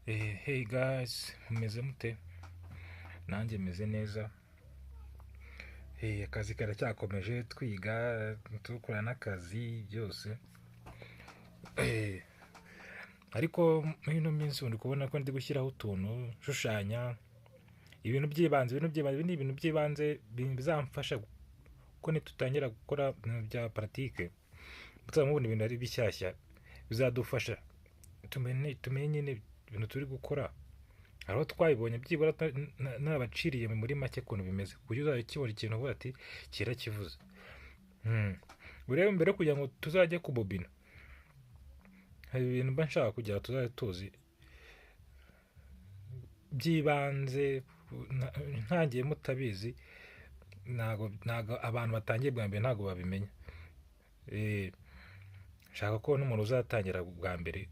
Hey guys, mumeze mute? Nanjye meze neza. Akazi karacyakomeje, twiga dukora n'akazi byose. Ariko muri ino minsi ndi kubona ko ndi gushyiraho utuntu shushanya ibintu by'ibanze, ni ibintu by'ibanze bizamfasha ko nitutangira gukora bya pratique muzamubona ibintu ari bishyashya bizadufasha tumenye nyine ibintu turi gukora. Hariho twabibonye byibura n'abaciriye muri make ukuntu bimeze, ku buryo uzajya ukibona ikintu uvuga ati kirakivuze. Rero mbere kugira ngo tuzajye kubobina, hari ibintu mba nshaka kugira tuzajya tuzi by'ibanze, ntangiye mutabizi ntago abantu batangiye bwa mbere ntago babimenya. Nshaka ko n'umuntu uzatangira bwa mbere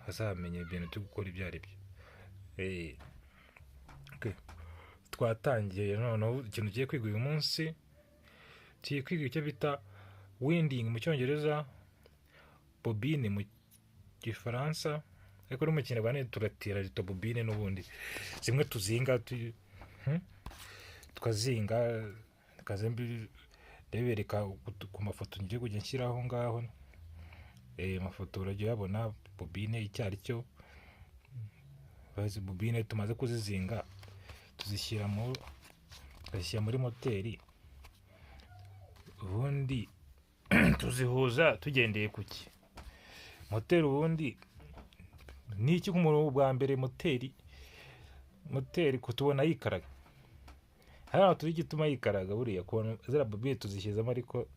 azamenya ibintu byo gukora ibyo ari byo. Twatangiye noneho ikintu tugiye kwiga uyu munsi, tugiye kwiga icyo bita winding mu cyongereza, bobine mu gifaransa, ariko no mu kinyarwanda turatira rito bobine n'ubundi zimwe tuzinga tukazinga ndabereka ku mafoto ngiye kujya nshyiraho ngaho. Amafoto uragiye uyabona bobine icyo ari cyo. Bazi bobine tumaze kuzizinga tuzishyira muri moteri, ubundi tuzihuza tugendeye ku ki moteri. Ubundi ni iki k'umuntu bwa mbere moteri kutubona yikaraga, hano tuzi igituma yikaraga buriya kubona zira bobine tuzishyizemo, ariko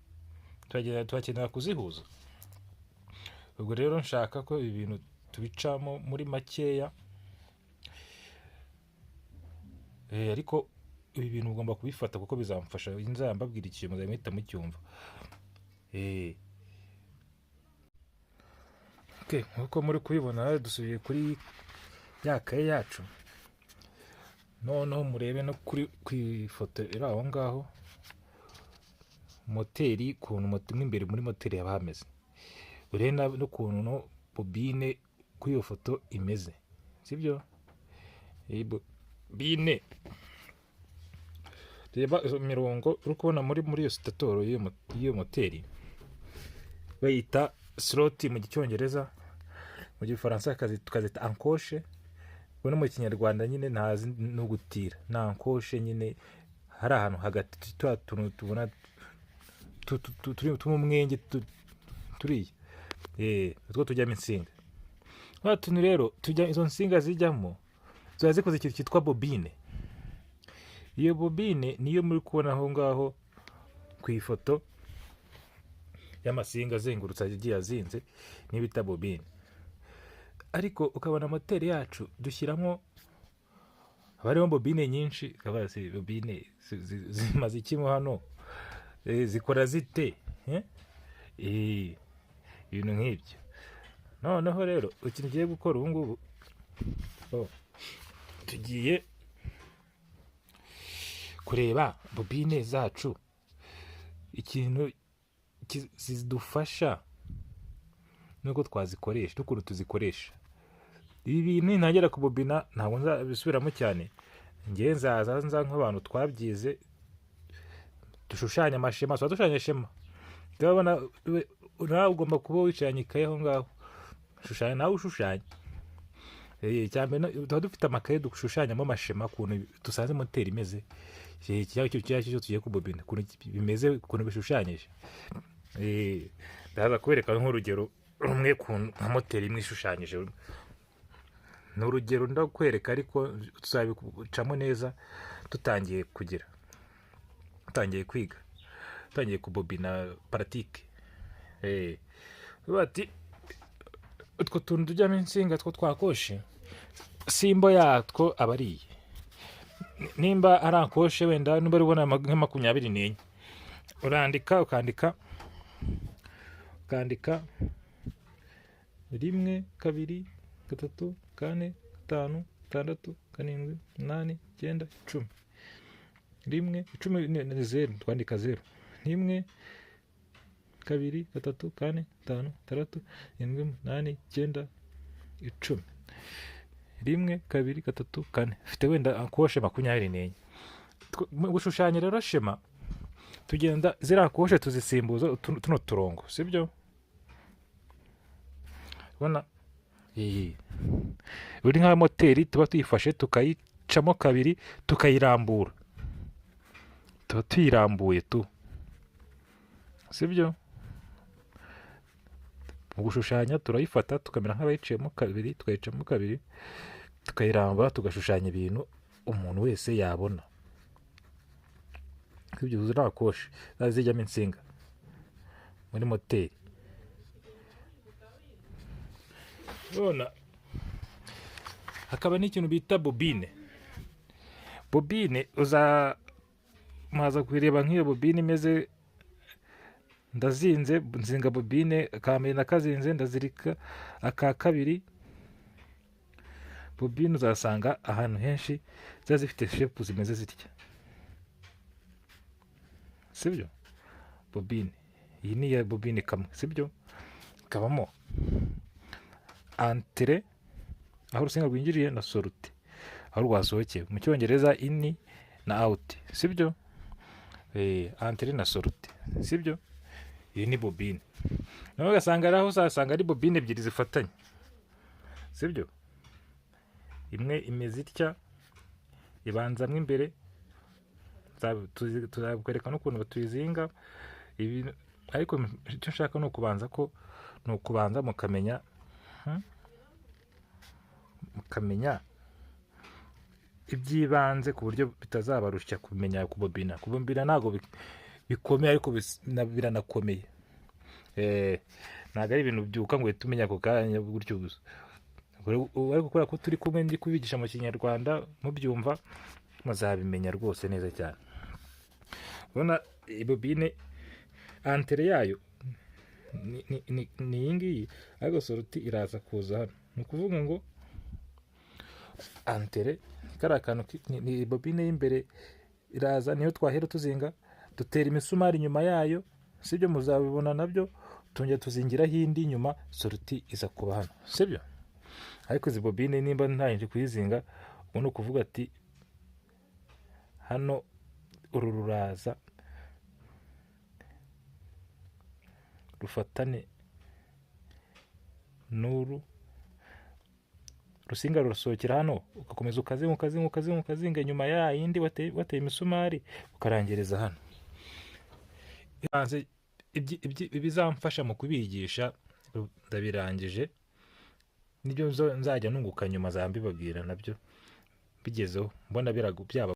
turakenera kuzihuza. Ubwo rero nshaka ko ibi bintu tubicamo muri makeya, ariko ibi bintu ugomba kubifata kuko bizamfasha. Nzambabwira ikintu muzahita mucyumva. Nkuko muri kubibona dusubiye kuri ya kaye yacu, noneho murebe no ku ifoto iri aho ngaho moteri, ukuntu imbere muri moteri haba hameze. Ureba n'ukuntu bobine kuri iyo foto imeze, sibyo? Bobine, reba izo mirongo uri kubona muri iyo sitatoro y'iyo moteri, bayita slot mu cyongereza, mu gifaransa tukazita ankoshe, ubwo no mu kinyarwanda nyine ntazi no gutira na ankoshe. Nyine hari ahantu hagati twa tuntu tubona turi umwenge turiya, utwo tujyamo insinga. Twa tuntu rero izo nsinga zijyamo ziba zikoze ikintu cyitwa bobine. Iyo bobine niyo muri kubona aho ngaho ku ifoto y'amasinga azengurutse agiye azinze, niyo bita bobine. Ariko ukabona moteri yacu dushyiramo, haba harimo bobine nyinshi, ukaba bobine zimaze iki hano, zikora zite, ibintu nk'ibyo. Noneho rero ikintu tugiye gukora ubu ngubu, tugiye kureba bobine zacu ikintu zidufasha nuko twazikoresha, n'ukuntu tuzikoresha. Ibi bintu ntagera kubobina ntabwo nzabisubiramo cyane, ngewe nza nk'abantu twabyize dushushanya amashema. Tuba dushushanya shema, urabona nawe ugomba kuba wicaranye ikaye aho ngaho, shushanya nawe ushushanya. Cyane tuba dufite amakaye dushushanyamo amashema, ukuntu dusanze moteri imeze, cyo tugiye kubobina ukuntu bimeze, ukuntu bishushanyije. Ndaza kubereka nk'urugero rumwe nka moteri imwe ishushanyije. Ni urugero ndakwereka, ariko tuzabicamo neza dutangiye kwiga, dutangiye kubobina paratike. Bati utwo tuntu tujyamo insinga two twakoshe, simbo yatwo aba ariye. Nimba ari akoshe, wenda nimba ubona nka 24, urandika ukandika 1 2 3 4 5 6 7 8 9 10, 10 ni 0, twandika 0, 1 2 3 4 5 6 7 8 9 10, 10. rimwe kabiri gatatu kane, mfite wenda ankoshe 24. Mu gushushanya rero shema tugenda ziriya koshe tuzisimbuza tuno turongo, sibyo? ubona iyi buri nka moteri tuba tuyifashe tukayicamo kabiri tukayirambura, tuba tuyirambuye tu, sibyo? Mu gushushanya turayifata tukamera nk'abayiciyemo kabiri, tukayicamo kabiri tukayirambura, tugashushanya ibintu umuntu wese yabona. Ibyo ziriya koshe zijyamo insinga muri moteri. Ubona hakaba n'ikintu bita bobine. Bobine maza kureba nk'iyo bobine imeze, ndazinze nzinga bobine akambere nakazinze ndazirika aka kabiri. Bobine uzasanga ahantu henshi ziba zifite shepu zimeze zitya, sibyo? Bobine iyi ni iya bobine kamwe, sibyo? Kabamo antere aho urusinga rwinjiriye na sorute aho rwasohokeye, mu cyongereza ini na awuti, sibyo? Antere na sorute, sibyo? Iyi ni bobine. Naho ugasanga aho uzasanga ari bobine ebyiri zifatanye, sibyo? Imwe imeze itya ibanzamo imbere, tuzakwereka n'ukuntu batuyizinga ibi, ariko icyo nshaka ni ukubanza mukamenya iby'ibanze ku buryo bitazabarushya kumenya kubobina. Kubobina ntabwo bikomeye, ariko biranakomeye. Ntabwo ari ibintu byuka ngo uhite umenya ako kanya gutyo gusa, ariko kubera ko turi kumwe ndi kubigisha mu Kinyarwanda mubyumva muzabimenya rwose neza cyane. Ubona bobine antere yayo ni iyi ngiyi, ariko soroti iraza kuza hano. Ni ukuvuga ngo antere kariya kantu ni bobine y'imbere iraza, niyo twahera tuzinga, dutera imisumari inyuma yayo, sibyo? Muzabibona nabyo, tongera tuzingiraho indi nyuma, soroti iza kuba hano, sibyo? Ariko izi bobine nimba ntangije kuyizinga, ubu ni ukuvuga ati hano uru ruraza rufatane n'uru rusinga, rurasohokera hano, ugakomeza ukazinga nyuma ya yindi wateye imisumari, ukarangiriza hano. Bizamfasha mu kubigisha ndabirangije, nibyo nzajya nunguka nyuma, zambibabwira nabyo bigezeho, mbona byaba